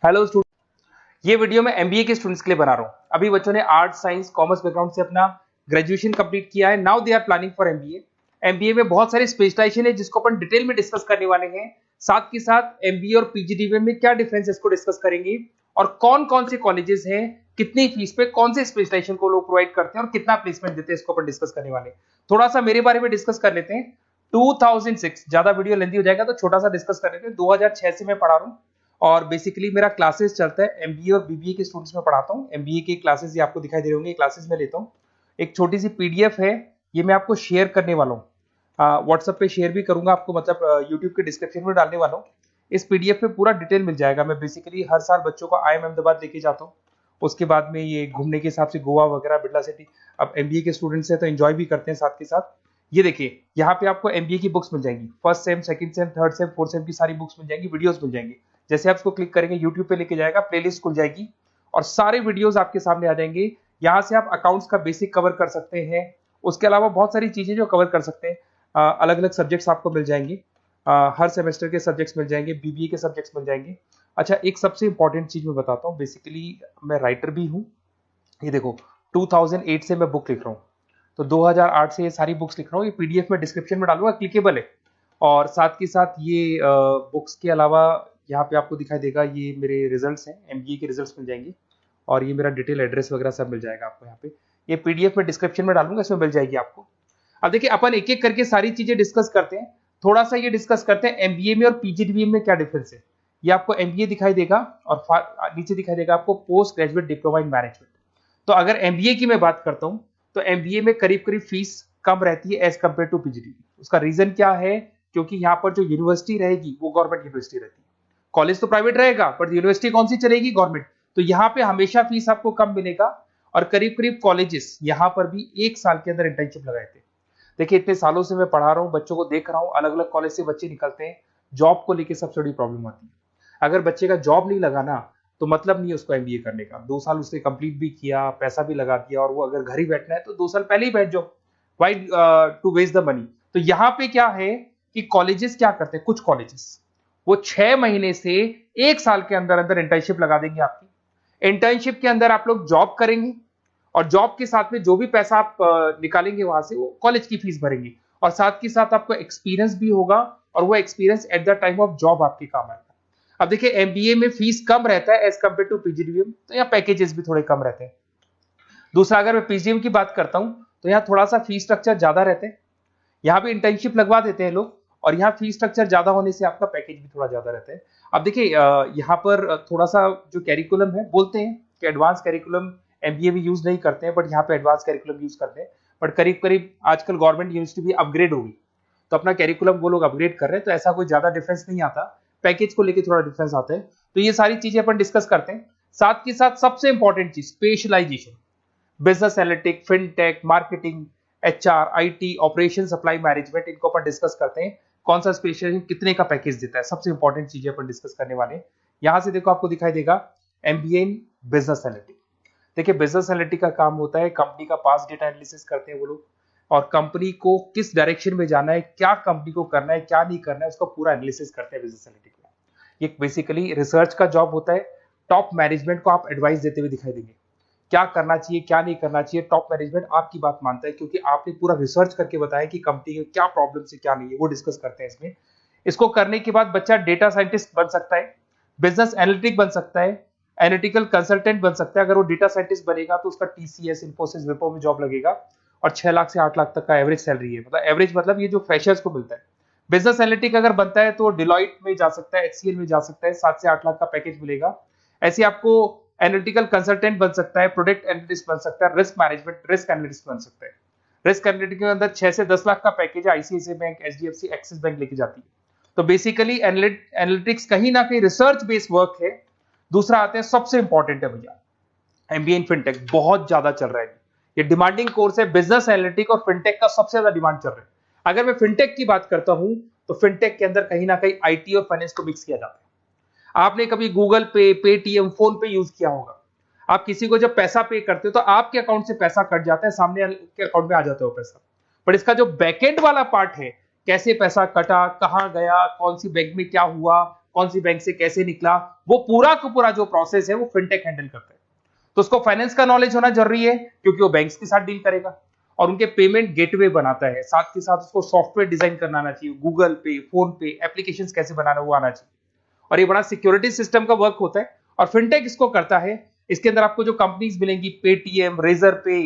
Hello student, ये video मैं MBA के स्टूडेंट्स के लिए बना रहा हूँ। अभी बच्चों ने आर्ट साइंस कॉमर्स बैकग्राउंड से अपना ग्रेजुएशन कंप्लीट किया है। Now they are planning for MBA. MBA में बहुत सारे स्पेशलाइजेशन है जिसको अपन डिटेल में डिस्कस करने वाले हैं। साथ के साथ एमबीए और पीजीडीबीएम में क्या डिफरेंस है इसको डिस्कस करेंगे, और कौन कौन से कॉलेजेस हैं, कितनी फीस पे कौन से स्पेशलाइजेशन को लोग प्रोवाइड करते हैं और कितना प्लेसमेंट देते हैं, इसको अपन डिस्कस करने वाले हैं। थोड़ा सा मेरे बारे में डिस्कस कर लेते हैं। 2006, ज्यादा वीडियो लेंदी हो जाएगा तो छोटा सा डिस्कस कर लेते हैं। 2006 से मैं पढ़ा रहा हूँ और बेसिकली मेरा क्लासेस चलता है एमबीए और बीबीए के स्टूडेंट्स में पढ़ाता हूँ। एमबीए के क्लासेस ये आपको दिखाई दे रहे होंगे, क्लासेस में लेता हूँ। एक छोटी सी पीडीएफ है, ये मैं आपको शेयर करने वाला हूँ, व्हाट्सएप पे शेयर भी करूंगा आपको, मतलब यूट्यूब के डिस्क्रिप्शन में डालने वाला हूँ। इस पीडीएफ पे पूरा डिटेल मिल जाएगा। मैं बेसिकली हर साल बच्चों को IIM अहमदाबाद लेके जाता हूँ। उसके बाद में ये घूमने के हिसाब से गोवा वगैरह, बिरला सिटी। अब एमबीए के स्टूडेंट्स हैं तो एंजॉय भी करते हैं साथ के साथ। ये देखिए, यहाँ पे आपको एमबीए की बुक्स मिल जाएंगी। First sem, second same, third same, fourth same की सारी बुक्स मिल जाएंगी, वीडियोस मिल जाएंगी। जैसे आप इसको क्लिक करेंगे यूट्यूब पे लेके जाएगा, प्लेलिस्ट खुल जाएगी और सारे वीडियोस आपके सामने आ जाएंगे। यहाँ से आप अकाउंट्स का बेसिक कवर कर सकते हैं। उसके अलावा बहुत सारी चीजें जो कवर कर सकते हैं। अलग अलग सब्जेक्ट्स आपको मिल जाएंगे। हर सेमेस्टर के सब्जेक्ट्स मिल जाएंगे, बीबीए के सब्जेक्ट्स मिल जाएंगे। अच्छा, एक सबसे इंपॉर्टेंट चीज मैं बताता हूँ। बेसिकली मैं राइटर भी हूँ। ये देखो, 2008 से मैं बुक लिख रहा हूँ, तो 2008 से ये सारी बुक्स लिख रहा हूँ। ये पीडीएफ में डिस्क्रिप्शन में डालूंगा, क्लिकेबल है। और साथ के साथ ये बुक्स के अलावा यहाँ पे आपको दिखाई देगा, ये मेरे रिजल्ट्स हैं, एमबीए के रिजल्ट्स मिल जाएंगे। और ये मेरा डिटेल एड्रेस वगैरह सब मिल जाएगा आपको यहाँ पे। ये पीडीएफ में डिस्क्रिप्शन में डालूंगा, इसमें मिल जाएगी आपको। अब देखिए, अपन एक एक करके सारी चीजें डिस्कस करते हैं। थोड़ा सा ये डिस्कस करते हैं एमबीए में और पीजीडीबीएम में क्या डिफरेंस है। ये आपको एमबीए दिखाई देगा और नीचे दिखाई देगा आपको post graduate diploma in management. तो अगर एमबीए की मैं बात करता हूं तो एमबीए में करीब करीब फीस कम रहती है एज कंपेयर टू पीजीडीबी। उसका रीजन क्या है? क्योंकि यहाँ पर जो यूनिवर्सिटी रहेगी वो गवर्नमेंट यूनिवर्सिटी रहती है। कॉलेज तो प्राइवेट रहेगा पर यूनिवर्सिटी कौन सी चलेगी? गवर्नमेंट। तो यहाँ पे हमेशा फीस आपको कम मिलेगा। और करीब करीब कॉलेजेस यहाँ पर भी 1 साल के अंदर इंटर्नशिप लगाए थे। देखिए, इतने सालों से मैं पढ़ा रहा हूँ, बच्चों को देख रहा हूँ, अलग अलग कॉलेज से बच्चे निकलते हैं। जॉब को लेकर सबसे बड़ी प्रॉब्लम आती है। अगर बच्चे का जॉब नहीं लगाना तो मतलब नहीं है उसको एमबीए करने का। 2 साल उसने कंप्लीट भी किया, पैसा भी लगा दिया, और वो अगर घर ही बैठना है तो 2 साल पहले ही बैठ जाओ। Why to waste the money? तो यहाँ पे क्या है कि कॉलेजेस क्या करते हैं, कुछ कॉलेजेस वो 6 महीने से 1 साल के अंदर अंदर इंटर्नशिप लगा देंगे आपकी। इंटर्नशिप के अंदर आप लोग जॉब करेंगे और जॉब के साथ में जो भी पैसा आप निकालेंगे वहां से, वो कॉलेज की फीस भरेंगे। और साथ के साथ आपको एक्सपीरियंस भी होगा, और वो experience at the time of job आपके काम आएगा। अब देखिए, एमबीए में फीस कम रहता है एज कंपेयर टू पीजीडीबीएम, तो यहाँ पैकेजेस भी थोड़े कम रहते हैं। दूसरा, अगर मैं पीजीडीबीएम की बात करता हूं तो यहाँ थोड़ा सा फीस स्ट्रक्चर ज्यादा रहते हैं। यहाँ पे इंटर्नशिप लगवा देते हैं लोग, और यहाँ फीस स्ट्रक्चर ज्यादा होने से आपका पैकेज भी थोड़ा ज्यादा रहता है। अब देखिए, यहाँ पर थोड़ा सा जो कैरिकुलम है, बोलते हैं कि एडवांस कैरिकुलम एमबीए भी यूज नहीं करते हैं, बट यहाँ पे एडवांस कैरिकुलम यूज करते हैं। बट करीब करीब आजकल गवर्नमेंट यूनिवर्सिटी भी अपग्रेड होगी, तो अपना कैरिकुलम वो लोग अपग्रेड कर रहे हैं, तो ऐसा कोई ज्यादा डिफरेंस नहीं आता। पैकेज को लेकर थोड़ा डिफरेंस आता है। तो ये सारी चीजें अपन डिस्कस करते हैं। साथ के साथ सबसे इंपॉर्टेंट चीज, specialisation. Business analytic, fintech, marketing, HR, IT, operation, supply management, इनको अपन डिस्कस करते हैं। कौन सा स्पेशलाइजेशन कितने का पैकेज देता है, सबसे इंपॉर्टेंट चीजें अपन डिस्कस करने वाले हैं। यहां से देखो, आपको दिखाई देगा एमबीए इन बिजनेस एनालिटिक। देखिए, बिजनेस एनालिटिक का काम होता है, कंपनी का पास्ट डेटा एनालिसिस करते हैं वो लोग, और कंपनी को किस डायरेक्शन में जाना है, क्या कंपनी को करना है, क्या नहीं करना है, उसका पूरा एनालिसिस करते हैं बिजनेस एनालिटिक में। ये बेसिकली रिसर्च का जॉब होता है। टॉप मैनेजमेंट को आप एडवाइस देते हुए दिखाई देंगे, क्या करना चाहिए, क्या नहीं करना चाहिए। टॉप मैनेजमेंट आपकी बात मानता है, क्योंकि आपने पूरा रिसर्च करके बताया कि कंपनी के क्या प्रॉब्लम है, क्या नहीं है, वो डिस्कस करते हैं इसमें। इसको करने के बाद बच्चा डेटा साइंटिस्ट बन सकता है, बिजनेस एनालिटिक बन सकता है, एनालिटिकल कंसल्टेंट बन सकता है। अगर वो डेटा साइंटिस्ट बनेगा तो उसका टीसीएस, इन्फोसिस, विप्रो में जॉब लगेगा, और 6 लाख से 8 लाख तक का एवरेज सैलरी है। मतलब एवरेज मतलब ये जो फ्रेशर्स को मिलता है। बिजनेस एनालिटिक अगर बनता है तो डिलॉइट में जा सकता है, एचसीएल में जा सकता है, 7 से 8 लाख का पैकेज मिलेगा। ऐसे आपको एनालिटिकल कंसल्टेंट बन सकता है, प्रोडक्ट एनालिस्ट बन सकता है, रिस्क मैनेजमेंट, रिस्क एनालिस्ट बन सकता है। रिस्क एनालिटिक के अंदर 6 से 10 लाख का पैकेज है, ICICI bank, HDFC, axis bank लेके जाती है। तो बेसिकली एनालिटिक्स कहीं ना कहीं रिसर्च बेस्ड वर्क है। दूसरा आते हैं, सबसे इंपॉर्टेंट है भैया, एमबीए इन फिनटेक बहुत ज्यादा चल रहा है। ये डिमांडिंग कोर्स है। बिजनेस एनालिटिक और फिनटेक का सबसे ज्यादा डिमांड चल रहा है। अगर मैं फिनटेक की बात करता हूं तो फिनटेक के अंदर कहीं ना कहीं आईटी और फाइनेंस को मिक्स किया जाता है। आपने कभी गूगल पे, पेटीएम, फोन पे यूज किया होगा। आप किसी को जब पैसा पे करते हो तो आपके अकाउंट से पैसा कट जाता है, सामने के अकाउंट में आ जाता है वो पैसा। पर इसका जो बैकएंड वाला पार्ट है, कैसे पैसा कटा, कहां गया, कौन सी बैंक में क्या हुआ, कौन सी बैंक से कैसे निकला, वो पूरा का पूरा जो प्रोसेस है वो फिनटेक हैंडल करता है। तो उसको फाइनेंस का नॉलेज होना जरूरी है क्योंकि वो बैंक्स के साथ डील करेगा और उनके पेमेंट गेटवे बनाता है। साथ के साथ उसको सॉफ्टवेयर डिजाइन करना आना चाहिए, गूगल पे, फोन पे, एप्लीकेशंस कैसे बनाना वो आना चाहिए। और ये बड़ा सिक्योरिटी सिस्टम का वर्क होता है और फिनटेक इसको करता है। इसके अंदर आपको जो कंपनीज मिलेंगी, पेटीएम, रेजर पे,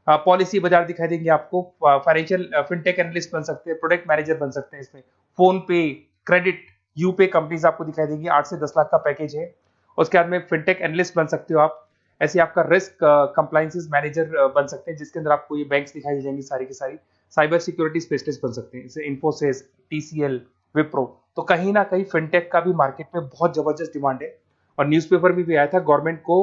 पॉलिसी बाजार दिखाई देंगे आपको, फाइनेंशियल फिनटेक एनालिस्ट बन सकते हैं, प्रोडक्ट मैनेजर बन सकते हैं इसमें, फोन पे, क्रेडिट, यूपे कंपनीज आपको दिखाई देंगी। 8 से 10 लाख का पैकेज है। उसके बाद में फिनटेक एनालिस्ट बन सकते हो आप। ऐसे आपका रिस्क कंप्लायंसेस मैनेजर बन सकते हैं जिसके अंदर आपको ये बैंक्स दिखाई दे जाएंगी सारी की सारी। साइबर सिक्योरिटी स्पेशलिस्ट बन सकते हैं जैसे इन्फोसिस, टीसीएल, विप्रो। तो कहीं ना कहीं फिनटेक का भी मार्केट में बहुत जबरदस्त डिमांड है और न्यूज़पेपर में भी आया था गवर्नमेंट को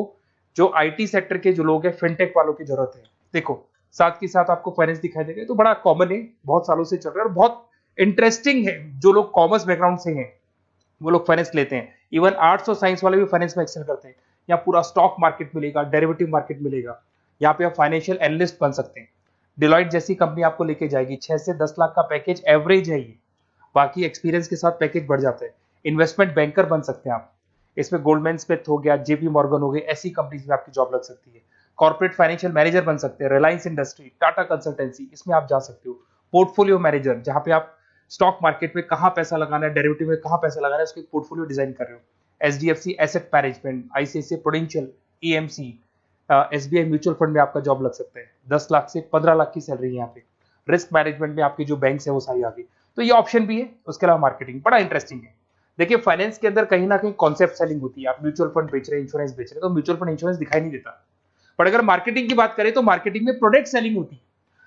जो आईटी सेक्टर के जो लोग हैं फिनटेक वालों की जरूरत है। देखो साथ के साथ आपको फाइनेंस दिखाई देगा, तो बड़ा कॉमन है, बहुत सालों से चल रहा है और बहुत इंटरेस्टिंग है। जो लोग कॉमर्स बैकग्राउंड से हैं वो लोग फाइनेंस लेते हैं। इवन आर्ट्स और साइंस वाले भी फाइनेंस में एक्सेल करते हैं। यहाँ पूरा स्टॉक मार्केट मिलेगा, डेरिवेटिव मार्केट मिलेगा। यहाँ पे आप फाइनेंशियल एनालिस्ट बन सकते हैं। डिलॉइट जैसी कंपनी आपको लेके जाएगी। 6 से 10 लाख का पैकेज एवरेज है ये, बाकी एक्सपीरियंस के साथ पैकेज बढ़ जाता है। इन्वेस्टमेंट बैंकर बन सकते हैं आप, इसमें गोल्डमैन स्मिथ हो गया, जेपी मॉर्गन हो गई, ऐसी कंपनीज में आपकी जॉब लग सकती है। कॉर्पोरेट फाइनेंशियल मैनेजर बन सकते हैं, रिलायंस इंडस्ट्री, टाटा कंसल्टेंसी, इसमें आप जा सकते हो। पोर्टफोलियो मैनेजर, जहां पे आप स्टॉक मार्केट में कहां पैसा लगाना है, डेरिवेटिव में कहां पैसा लगाना है, उसको एक पोर्टफोलियो डिजाइन कर रहे हो। HDFC asset management, ICICI prudential, EMC, SBI mutual fund में आपका जॉब लग सकता है। 10 लाख से 15 लाख की सैलरी है यहाँ पे। रिस्क मैनेजमेंट में आपकी जो बैंक्स है वो सारी आ गई। तो ये ऑप्शन भी है। उसके अलावा मार्केटिंग बड़ा इंटरेस्टिंग है। देखिए फाइनेंस के अंदर कहीं ना कहीं कॉन्सेप्ट सेलिंग होती है। आप म्यूचुअल फंड बेच रहे हैं, इंश्योरेंस बेच रहे हैं, तो म्यूचुअल फंड इंश्योरेंस दिखाई नहीं देता। पर अगर मार्केटिंग की बात करें तो मार्केटिंग में प्रोडक्ट सेलिंग होती है।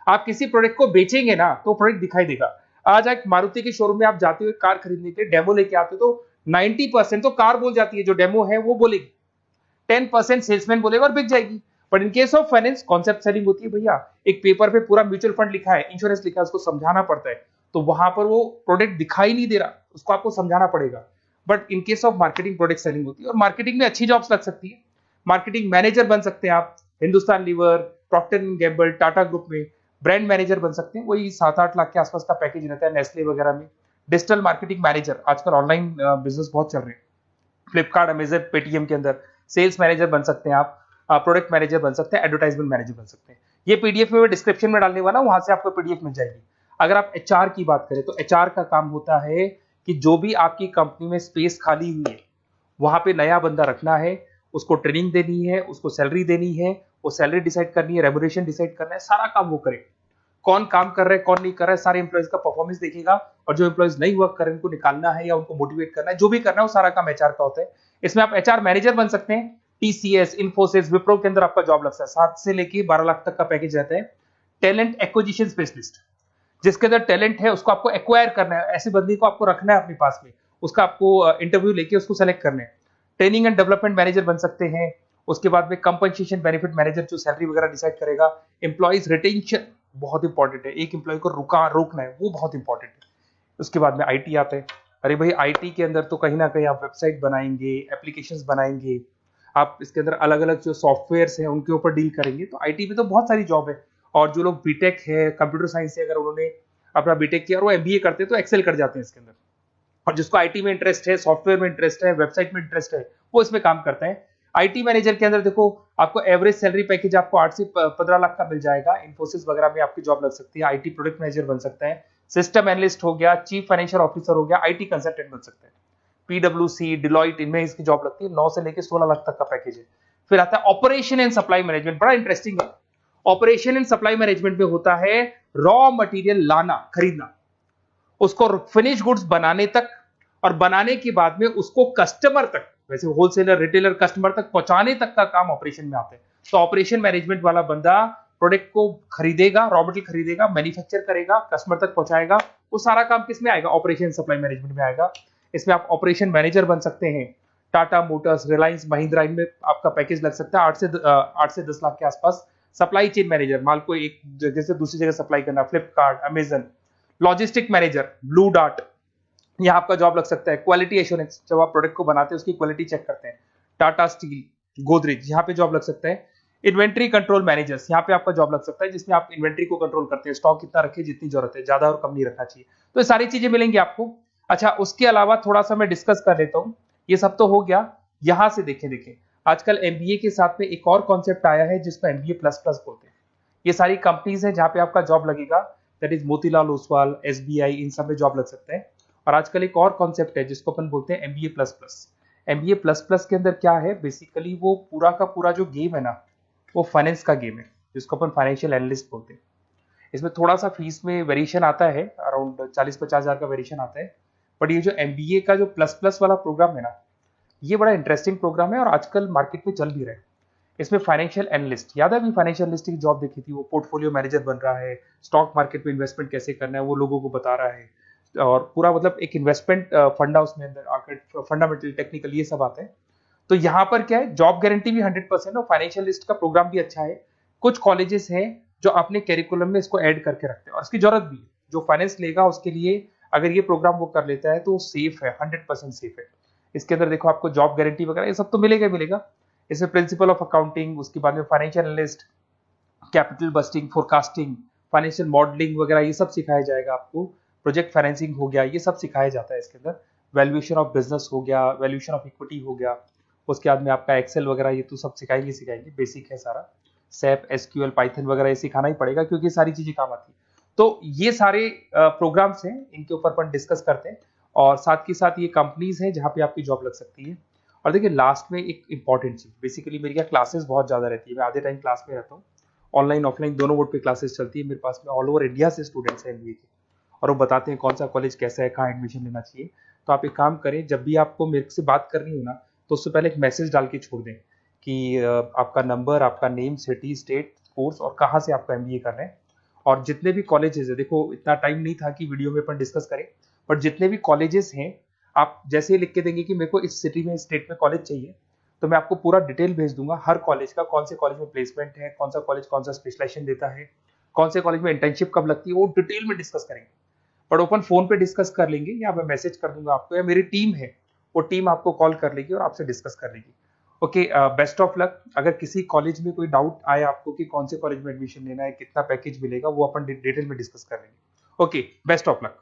आप किसी प्रोडक्ट को बेचेंगे ना तो प्रोडक्ट दिखाई देगा। आज एक मारुति के शोरूम में आप जाते हुए कार खरीदने के डेमो लेके आते हो तो 90% तो कार बोल जाती है, जो डेमो है वो बोलेगी, 10% सेल्समैन बोलेगा और बिक जाएगी। But in case of finance concept selling होती है भैया। एक पेपर पे पूरा म्यूचुअल फंड लिखा है, इंश्योरेंस लिखा है, उसको समझाना पड़ता है। तो वहां पर वो प्रोडक्ट दिखाई नहीं दे रहा, उसको आपको समझाना पड़ेगा। But in case of marketing product selling होती है और मार्केटिंग में अच्छी जॉब्स लग सकती है। मार्केटिंग मैनेजर बन सकते हैं आप, Hindustan Lever, Procter and Gamble, Tata group में ब्रांड मैनेजर बन सकते हैं। वही 7-8 लाख के आसपास का पैकेज रहता है नेस्ले वगैरह में। डिजिटल मार्केटिंग मैनेजर, आजकल ऑनलाइन बिजनेस बहुत चल रहे हैं, फ्लिपकार्ट, अमेजन, पेटीएम के अंदर सेल्स मैनेजर बन सकते हैं आप, प्रोडक्ट मैनेजर बन सकते हैं, एडवर्टाइजमेंट मैनेजर बन सकते हैं। ये पीडीएफ में मैं डिस्क्रिप्शन में डालने वाला हूं, वहां से आपको पीडीएफ मिल जाएगी। अगर आप एचआर की बात करें तो एचआर का काम होता है कि जो भी आपकी कंपनी में स्पेस खाली हुई है वहां पे नया बंदा रखना है, उसको ट्रेनिंग देनी है, उसको सैलरी देनी है, वो सैलरी डिसाइड करनी है, रेम्यूनरेशन डिसाइड करना है, सारा काम वो करे। कौन काम कर रहा है, कौन नहीं कर रहा है, सारे एम्प्लॉइज का परफॉर्मेंस देखेगा और जो एम्प्लॉइज नहीं वर्क कर रहे हैं उनको निकालना है या उनको मोटिवेट करना है, जो भी करना है वो सारा काम एचआर का होता है। इसमें आप एचआर मैनेजर बन सकते हैं। टीसीएस, इन्फोसिस, विप्रो के अंदर आपका जॉब लगता है। 7 से लेके 12 लाख तक का पैकेज रहता है। टैलेंट एक्विजिशन स्पेशलिस्ट, जिसके अंदर टैलेंट है उसको आपको एक्वायर करना है, ऐसे बंदी को आपको रखना है अपने पास में, उसका आपको इंटरव्यू लेके उसको सेलेक्ट करना है। ट्रेनिंग एंड डेवलपमेंट मैनेजर बन सकते हैं। उसके बाद में कंपनसेशन बेनिफिट मैनेजर, जो सैलरी वगैरह डिसाइड करेगा। एम्प्लॉइज रिटेंशन बहुत इंपॉर्टेंट है, एक एम्प्लॉय को रोकना है, वो बहुत इंपॉर्टेंट है। उसके बाद में आईटी आता है। अरे भाई आईटी के अंदर तो कहीं ना कहीं आप वेबसाइट बनाएंगे, एप्लीकेशंस बनाएंगे, आप इसके अंदर अलग अलग जो सॉफ्टवेयर्स हैं उनके ऊपर डील करेंगे। तो आईटी में तो बहुत सारी जॉब है। और जो लोग बीटेक है, कंप्यूटर साइंस से अगर उन्होंने अपना बीटेक किया और वो एमबीए करते हैं तो एक्सेल कर जाते हैं इसके अंदर। और जिसको आईटी में इंटरेस्ट है, सॉफ्टवेयर में इंटरेस्ट है, वेबसाइट में इंटरेस्ट है, वो इसमें काम करता है। आईटी मैनेजर के अंदर देखो आपको एवरेज सैलरी पैकेज आपको 8 से 15 लाख का मिल जाएगा। इन्फोसिस वगैरह में आपकी जॉब लग सकती है। आईटी प्रोडक्ट मैनेजर बन सकता है, सिस्टम एनालिस्ट हो गया, चीफ फाइनेंशियल ऑफिसर हो गया, आईटी कंसल्टेंट बन सकते हैं। पीडब्ल्यूसी, डिलॉइट, इनमें इसकी जॉब लगती है। 9 से लेकर 16 लाख तक का पैकेज है। फिर आता है ऑपरेशन एंड सप्लाई मैनेजमेंट, बड़ा इंटरेस्टिंग है। ऑपरेशन एंड सप्लाई मैनेजमेंट में होता है रॉ मटेरियल लाना, खरीदना, उसको फिनिश गुड्स बनाने तक और बनाने के बाद में उसको कस्टमर तक, वैसे होलसेलर, रिटेलर, कस्टमर तक पहुंचाने तक का काम ऑपरेशन में आता है। तो ऑपरेशन मैनेजमेंट वाला बंदा प्रोडक्ट को खरीदेगा, रॉ मटेरियल खरीदेगा, मैन्युफैक्चर करेगा, कस्टमर तक पहुंचाएगा। वो सारा काम किस में आएगा? ऑपरेशन सप्लाई मैनेजमेंट में आएगा। इसमें आप ऑपरेशन मैनेजर बन सकते हैं। टाटा मोटर्स, रिलायंस, महिंद्रा, इनमें आपका पैकेज लग सकता है 8 से 10 लाख के आसपास। सप्लाई चेन मैनेजर, माल को एक जगह से दूसरी जगह सप्लाई करना, Flipkart, Amazon. Logistic manager, blue dart, यहाँ आपका जॉब लग सकता है। क्वालिटी एश्योरेंस, जब आप प्रोडक्ट को बनाते हैं उसकी क्वालिटी चेक करते हैं। टाटा स्टील, गोदरेज, यहाँ पे जॉब लग सकता है। इन्वेंट्री कंट्रोल मैनेजर्स, यहाँ पे आपका जॉब लग सकता है, जिसमें आप इन्वेंट्री को कंट्रोल करते हैं, स्टॉक कितना रखे, जितनी जरूरत है, ज्यादा और कम नहीं रखना चाहिए। तो ये सारी चीजें मिलेंगी आपको। अच्छा, उसके अलावा थोड़ा सा मैं डिस्कस कर लेता हूँ। ये सब तो हो गया। यहाँ से देखें आजकल एमबीए के साथ में एक और कॉन्सेप्ट आया है जिसको एमबीए प्लस प्लस बोलते हैं। ये सारी कंपनीज है जहाँ पे आपका जॉब लगेगा, that is Motilal Oswal, SBI, इन सब में जॉब लग सकता है। और आजकल एक और कॉन्सेप्ट है जिसको अपन बोलते हैं MBA plus plus. MBA plus plus के अंदर क्या है, बेसिकली वो पूरा का पूरा जो गेम है ना, वो फाइनेंस का गेम है, जिसको अपन फाइनेंशियल एनालिस्ट बोलते हैं। इसमें थोड़ा सा फीस में वेरिएशन आता है, अराउंड 40-50 हज़ार का वेरिएशन आता है। बट ये जो एमबीए का जो प्लस प्लस वाला प्रोग्राम है ना, ये बड़ा इंटरेस्टिंग प्रोग्राम है और आजकल मार्केट में चल भी रहा है। इसमें फाइनेंशियल एनालिस्ट, याद है अभी फाइनेंशियल एनालिस्ट की जॉब देखी थी, वो पोर्टफोलियो मैनेजर बन रहा है, स्टॉक मार्केट में इन्वेस्टमेंट कैसे करना है वो लोगों को बता रहा है, और पूरा मतलब एक इन्वेस्टमेंट फंडा उसमें अंदर आकर फंडामेंटल टेक्निकल ये सब आते हैं। तो यहाँ पर क्या है, जॉब गारंटी भी 100% और फाइनेंशियल लिस्ट का प्रोग्राम भी अच्छा है। कुछ कॉलेजेस हैं जो अपने कैरिकुलम में इसको ऐड करके रखते हैं और इसकी जरूरत भी है। जो फाइनेंस लेगा उसके लिए अगर ये प्रोग्राम वो कर लेता है तो सेफ है, 100% सेफ है। इसके अंदर देखो आपको जॉब गारंटी वगैरह ये सब तो मिलेगा मिलेगा। इसमें प्रिंसिपल ऑफ अकाउंटिंग, उसके बाद में financial analyst, capital budgeting, forecasting, financial modelling वगैरह ये सब सिखाया जाएगा आपको। प्रोजेक्ट फाइनेंसिंग हो गया, ये सब सिखाया जाता है इसके अंदर। वैल्यूएशन ऑफ बिजनेस हो गया, वैल्यूएशन ऑफ इक्विटी हो गया, उसके बाद में आपका एक्सेल वगैरह ये तो सब सिखाएंगे, बेसिक है सारा। सैप, एसक्यूएल, पाइथन वगैरह ये सिखाना ही पड़ेगा क्योंकि सारी चीजें काम आती है। तो ये सारे प्रोग्राम्स हैं, इनके ऊपर अपन डिस्कस करते हैं और साथ के साथ ये कंपनीज हैं जहाँ पे आपकी जॉब लग सकती है। और देखिए लास्ट में एक इंपॉर्टेंट चीज, बेसिकली मेरी क्या क्लासेस बहुत ज्यादा रहती है, मैं आधे टाइम क्लास में रहता हूँ, ऑनलाइन ऑफलाइन दोनों मोड पे क्लासेस चलती है मेरे पास में। ऑल ओवर इंडिया से स्टूडेंट्स हैं एमबीए के और वो बताते हैं कौन सा कॉलेज कैसा है, कहाँ एडमिशन लेना चाहिए। तो आप एक काम करें, जब भी आपको मेरे से बात करनी हो ना, तो उससे पहले एक मैसेज डाल के छोड़ दें कि आपका नंबर, आपका नेम, सिटी, स्टेट, कोर्स और कहाँ से आपका एमबीए कर रहे हैं। और जितने भी कॉलेजेस है, देखो इतना टाइम नहीं था कि वीडियो में अपन डिस्कस करें, बट जितने भी कॉलेजेस हैं आप जैसे ही लिख के देंगे कि मेरे को इस सिटी में, स्टेट में कॉलेज चाहिए, तो मैं आपको पूरा डिटेल भेज दूंगा हर कॉलेज का, कौन से कॉलेज में प्लेसमेंट है, कौन सा कॉलेज कौन सा स्पेशलाइजेशन देता है, कौन से कॉलेज में इंटर्नशिप कब लगती है, वो डिटेल में डिस्कस करेंगे। बट ओपन फोन पे डिस्कस कर लेंगे या मैं मैसेज कर दूंगा आपको, या मेरी टीम है वो टीम आपको कॉल कर लेगी और आपसे डिस्कस कर लेगी। Okay, best of luck. अगर किसी कॉलेज में कोई डाउट आए आपको कि कौन से कॉलेज में एडमिशन लेना है, कितना पैकेज मिलेगा, वो अपन डिटेल में डिस्कस कर लेंगे। Okay, best of luck.